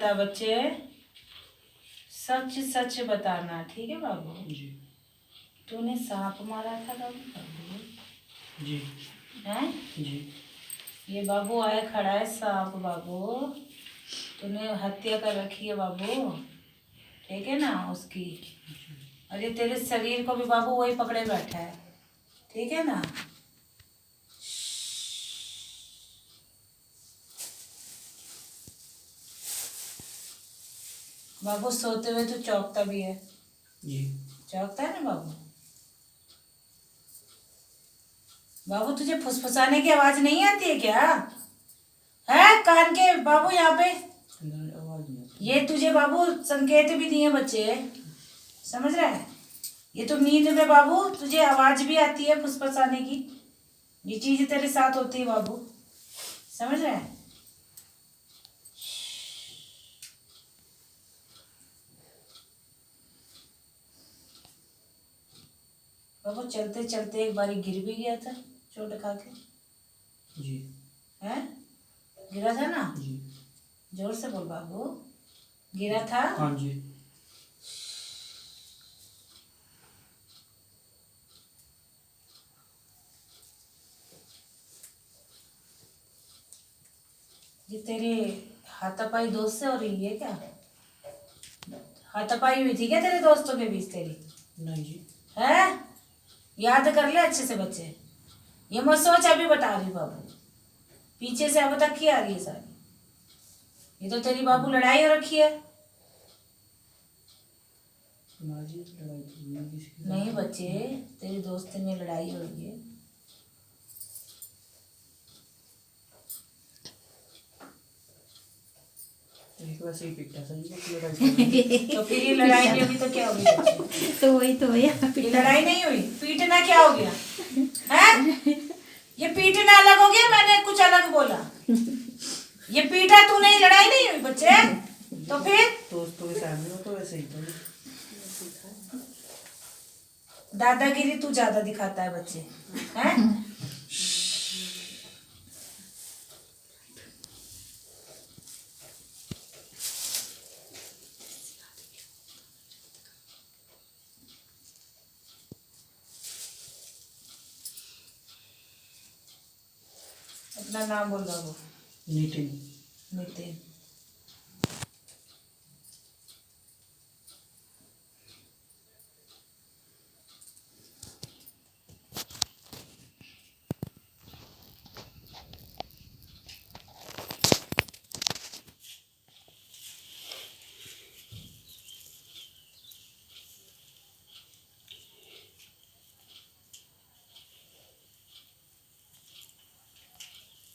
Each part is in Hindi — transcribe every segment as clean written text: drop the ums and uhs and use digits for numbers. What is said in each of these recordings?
बता बच्चे, सच सच बताना, ठीक है बाबू? जी। तूने सांप मारा था बाबू? जी। हैं? जी। ये बाबू आया खड़ा है सांप बाबू, तूने हत्या कर रखी है बाबू, ठीक है ना उसकी। और ये तेरे शरीर को भी बाबू वही पकड़े बैठा है, ठीक है ना? बाबू सोते हुए तू चौंकता भी है? जी। चौंकता है ना बाबू? बाबू तुझे फुसफुसाने की आवाज नहीं आती है क्या? है कान के बाबू यहाँ पे? आवाज नहीं आती। ये तुझे बाबू संकेत भी दिए बच्चे, समझ रहा है? ये तो नींद में बाबू तुझे आवाज भी आती है फुसफुसाने की, ये चीज तेरे साथ होती है बाबू, समझ रहा है? बाबू चलते चलते एक बारी गिर भी गया था चोट खा के? जी। है गिरा था ना? जी। जोर से बोल बाबू, गिरा था? हाँ जी। ये तेरे हाथापाई दोस्त से हो रही है क्या? हाथापाई हुई थी क्या तेरे दोस्तों के बीच तेरी? नहीं जी। है याद कर ले अच्छे से बच्चे, ये मत सोच अभी बता रही बाबू, पीछे से अब तक की आ रही है सारी, ये तो तेरी बाबू लड़ाई हो रखी है। नहीं बच्चे, तेरी दोस्त में लड़ाई हो रही है। वैसे ही पिटा था तो फिर ये लड़ाई नहीं होगी तो क्या होगी बच्चे? तो वही तो भैया ये लड़ाई नहीं हुई, पीटना क्या हो गया है? ये पीटना अलग हो गया, मैंने कुछ अलग बोला। ये पीटा तू नहीं, लड़ाई नहीं हुई बच्चे, तो फिर दोस्तों के सामने हो तो वैसे ही तो। दादागिरी तू ज्यादा दिखाता है बच्चे, हैं? अपना नाम बोल बाबू। नितिन। नितिन।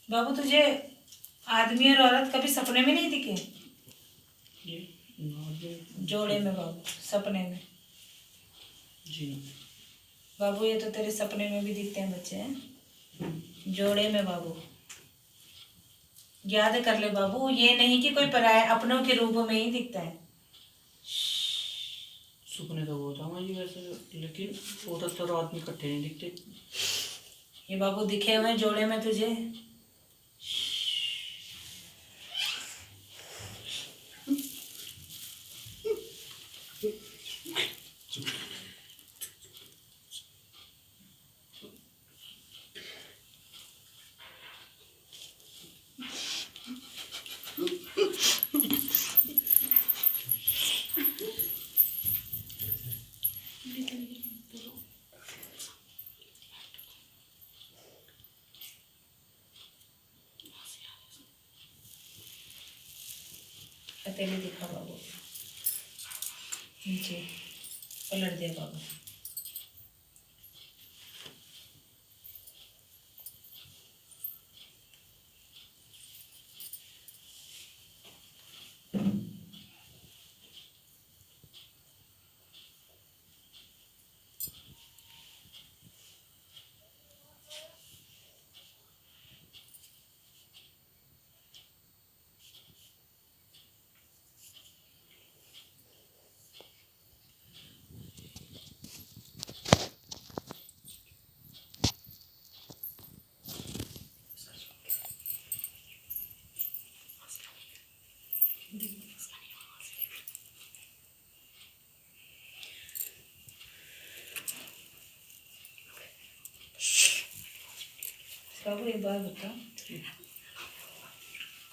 बाबू तुझे आदमी और औरत कभी सपने में नहीं दिखे? जोड़े में बाबू, सपने में? जी। बाबू ये तो तेरे सपने में भी दिखते हैं बच्चे, हैं जोड़े में बाबू, याद कर ले बाबू, ये नहीं कि कोई पराया, अपनों के रूप में ही दिखता है। सुपने तो होता हूँ जी वैसे, लेकिन औरत तो रात में इकट्ठे नहीं दिखते। ये बाबू दिखे हुए जोड़े में तुझे? हथेली दिखा बाबू, नीचे पलट दे बाबू। बात बता,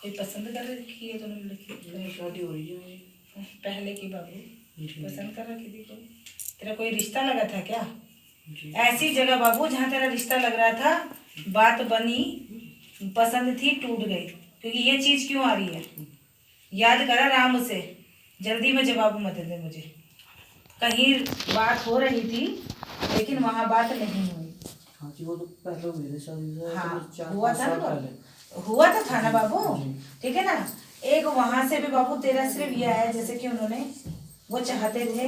कोई पसंद कर रखी है तूने लड़की? शादी हो रही है मेरी। पहले की बाबू जी पसंद कर रखी थी कोई? तेरा कोई रिश्ता लगा था क्या? जी। ऐसी जगह बाबू जहाँ तेरा रिश्ता लग रहा था, बात बनी, पसंद थी, टूट गई, क्योंकि ये चीज क्यों आ रही है? याद करा आराम से, जल्दी में जवाब मत दे मुझे। कहीं बात हो रही थी लेकिन वहाँ बात नहीं हुई। हाँ जी, वो तो पहले मेरे साथ हाँ हुआ था ना, हुआ तो था ना बाबू, ठीक है ना। एक वहां से भी बाबू तेरा सिर्फ ये आया जैसे कि उन्होंने वो चाहते थे,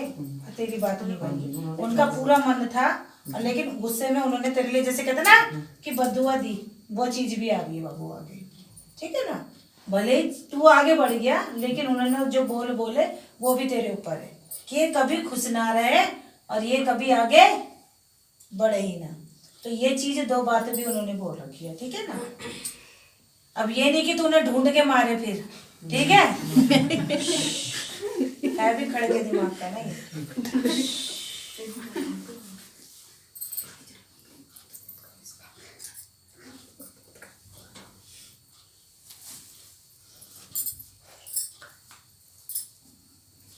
तेरी बात नहीं बनी, उनका पूरा मन था, लेकिन गुस्से में उन्होंने तेरे लिए जैसे कहते ना कि बद्दुआ दी, वो चीज भी आ गई बाबू आगे, ठीक है ना। भले ही तू आगे बढ़ गया लेकिन उन्होंने जो बोले वो भी तेरे ऊपर है कि ये कभी खुश ना रहे और ये कभी आगे बढ़े ही ना। तो ये चीज दो बातें भी उन्होंने बोल रखी है, ठीक है ना। अब ये नहीं कि तूने ढूंढ के मारे फिर, ठीक है भी खड़े के दिमाग का नहीं।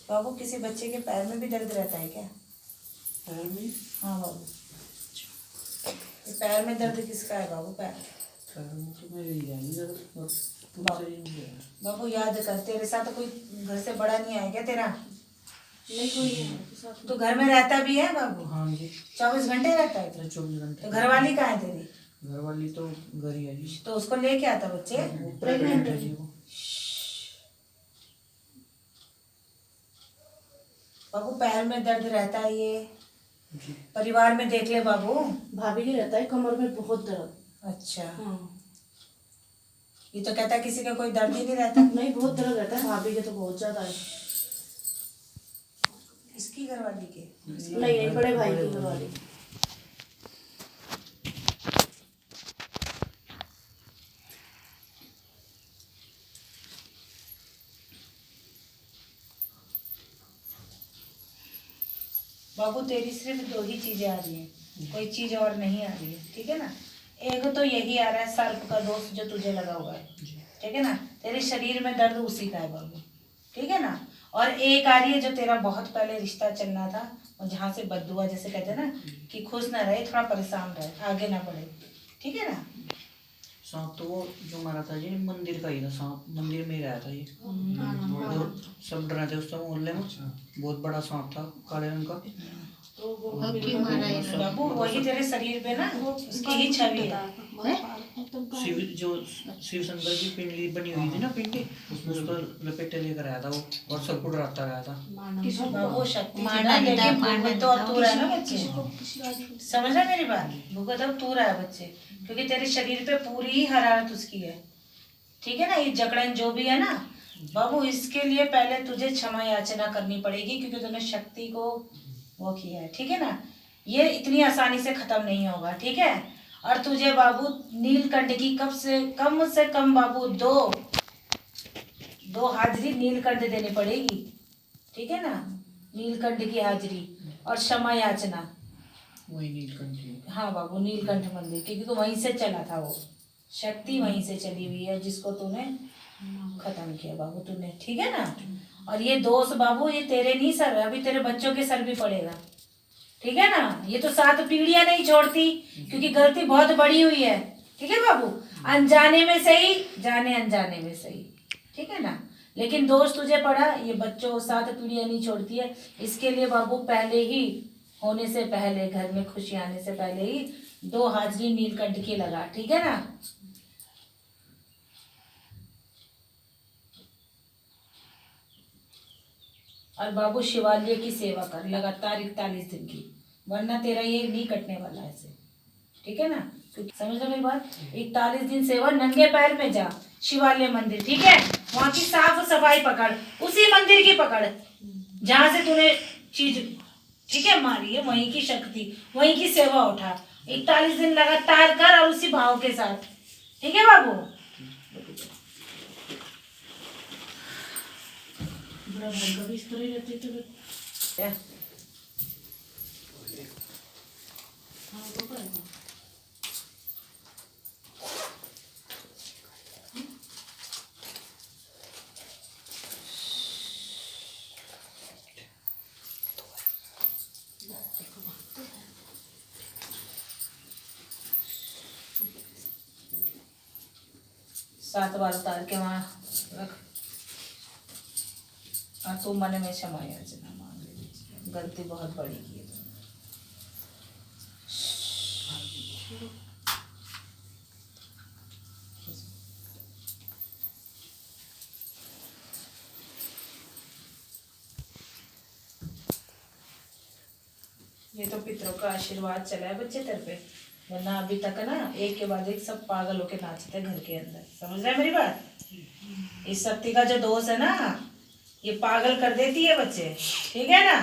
बाबू किसी बच्चे के पैर में भी दर्द रहता है क्या? पैर में? हाँ बाबू, ये पैर में दर्द किसका है बाबू? पैर में तो मैं यही जानी जरूर। बाबू याद कर, तेरे साथ कोई घर से बड़ा नहीं आया क्या तेरा? नहीं कोई है। तो घर में रहता भी है बाबू? हाँ जी। 24 घंटे रहता है? 24 घंटे। तो घर वाली कहाँ है तेरी? घर वाली तो घर ही है जी। तो उसको लेके आता बच्चे? प्रेग्नेंट है जी वो। बाबू पैर में दर्द रहता है ये जी। परिवार में देख ले बाबू। भाभी के रहता है कमर में बहुत दर्द। अच्छा हाँ। ये तो कहता है किसी का कोई दर्द ही नहीं रहता। नहीं बहुत दर्द रहता है भाभी के तो बहुत ज्यादा है। इसकी घरवाली के? नहीं बड़े भाई की घरवाली। बाबू तेरी सिर्फ दो ही चीजें आ रही हैं, कोई चीज और नहीं आ रही है, ठीक है ना। एक तो यही आ रहा है सर्प का दोष जो तुझे लगा हुआ है, ठीक है ना। तेरे शरीर में दर्द उसी का है बाबू, ठीक है ना। और एक आ रही है जो तेरा बहुत पहले रिश्ता चलना था और जहाँ से बद्दुआ जैसे कहते हैं ना कि खुश ना रहे, थोड़ा परेशान रहे, आगे ना बढ़े, ठीक है ना। सांप तो वो जो मारा था जी मंदिर का ही था, सांप मंदिर में ही रहा था ये। और सब डरा थे उस टाइम मोहल्ले में, बहुत बड़ा सांप था काले रंग का। बाबू वही तेरे शरीर पे ना उसकी ही छवि है। शिव शंकर की पिंडली बनी हुई थी ना, पिंडी उस पर लपेटे लेकर आया था वो और सबको डराता रहा था। बाबू शक्ति थी ना, लेकिन भूगत तो अब तू रहा है ना बच्चे, समझ रहा मेरी बात। भूगत अब तू रहा है बच्चे, क्योंकि तेरे शरीर पे पूरी ही हरारत उसकी है, ठीक है ना। ये जकड़न जो भी है ना बाबू, इसके लिए पहले तुझे क्षमा याचना करनी पड़ेगी, क्योंकि तूने शक्ति को वो किया है, ठीक है ना। ये इतनी आसानी से खत्म नहीं होगा, ठीक है। और तुझे बाबू नीलकंठ की कम से कम बाबू दो हाजिरी नीलकंठ देनी पड़ेगी, ठीक है ना। नीलकंठ की हाजिरी और क्षमा याचना। वही नीलकंठ। हाँ बाबू नीलकंठ मंदिर, क्योंकि तो वहीं से चला था वो, शक्ति वहीं से चली हुई है जिसको तूने खत्म किया बाबू तूने, ठीक है ना। और ये दोष बाबू ये तेरे नहीं सर, अभी तेरे बच्चों के सर भी पड़ेगा, ठीक है ना। ये तो 7 पीढ़ियां नहीं छोड़ती, क्योंकि गलती बहुत बड़ी हुई है, ठीक है बाबू। अनजाने में सही, जाने अनजाने में सही, ठीक है ना। लेकिन दोष तुझे पड़ा, ये बच्चों 7 पीढ़ियां नहीं छोड़ती है। इसके लिए बाबू पहले ही होने से पहले, घर में खुशी आने से पहले ही 2 हाजिरी नीलकंठ की लगा, ठीक है ना। और बाबू शिवालय की सेवा कर लगातार 41 दिन की, वरना तेरा ये नहीं कटने वाला है ऐसे, ठीक है ना। समझ लो मेरी बात। 41 दिन सेवा, नंगे पैर में जा शिवालय मंदिर, ठीक है। वहाँ की साफ सफाई पकड़, उसी मंदिर की पकड़ जहाँ से तूने चीज, ठीक है, मारी है, वहीं की शक्ति, वहीं की सेवा उठा। 41 दिन लगातार कर और उसी भाव के साथ, ठीक है बाबू। बड़ा भयंकर भी इस तरह ही रहती तो हाँ तो 7 बार उतार के वहाँ रख। और तू मन में क्षमा याचना मांग ले, गलती बहुत बड़ी की है तुमने। ये तो पितरों का आशीर्वाद चला है बच्चे तेरे पे, वरना अभी तक ना एक के बाद एक सब पागल होके नाचते घर के अंदर। समझ रहे हैं मेरी बात? इस शक्ति का जो दोष है ना, ये पागल कर देती है बच्चे, ठीक है ना?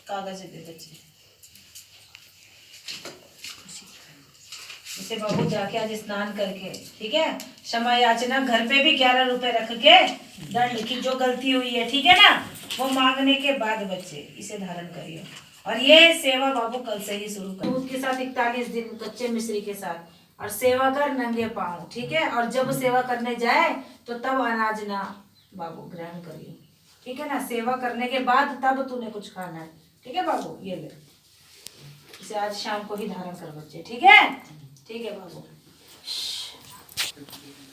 कागज दे बच्चे, इसे बाबू जाके आज स्नान करके, ठीक है, क्षमा याचना घर पे भी 11 रुपए रख के दंड की जो गलती हुई है, ठीक है ना, वो मांगने के बाद बच्चे इसे धारण करिए। और ये सेवा बाबू कल से ही शुरू कर, दूध के साथ 41 दिन कच्चे मिश्री के साथ, और सेवा कर नंगे पाँव, ठीक है। और जब सेवा करने जाए तो तब अनाज ना बाबू ग्रहण करिए, ठीक है ना। सेवा करने के बाद तब तूने कुछ खाना है, ठीक है बाबू। ये ले, इसे आज शाम को ही धारण कर बच्चे, ठीक है? ठीक है बाबू।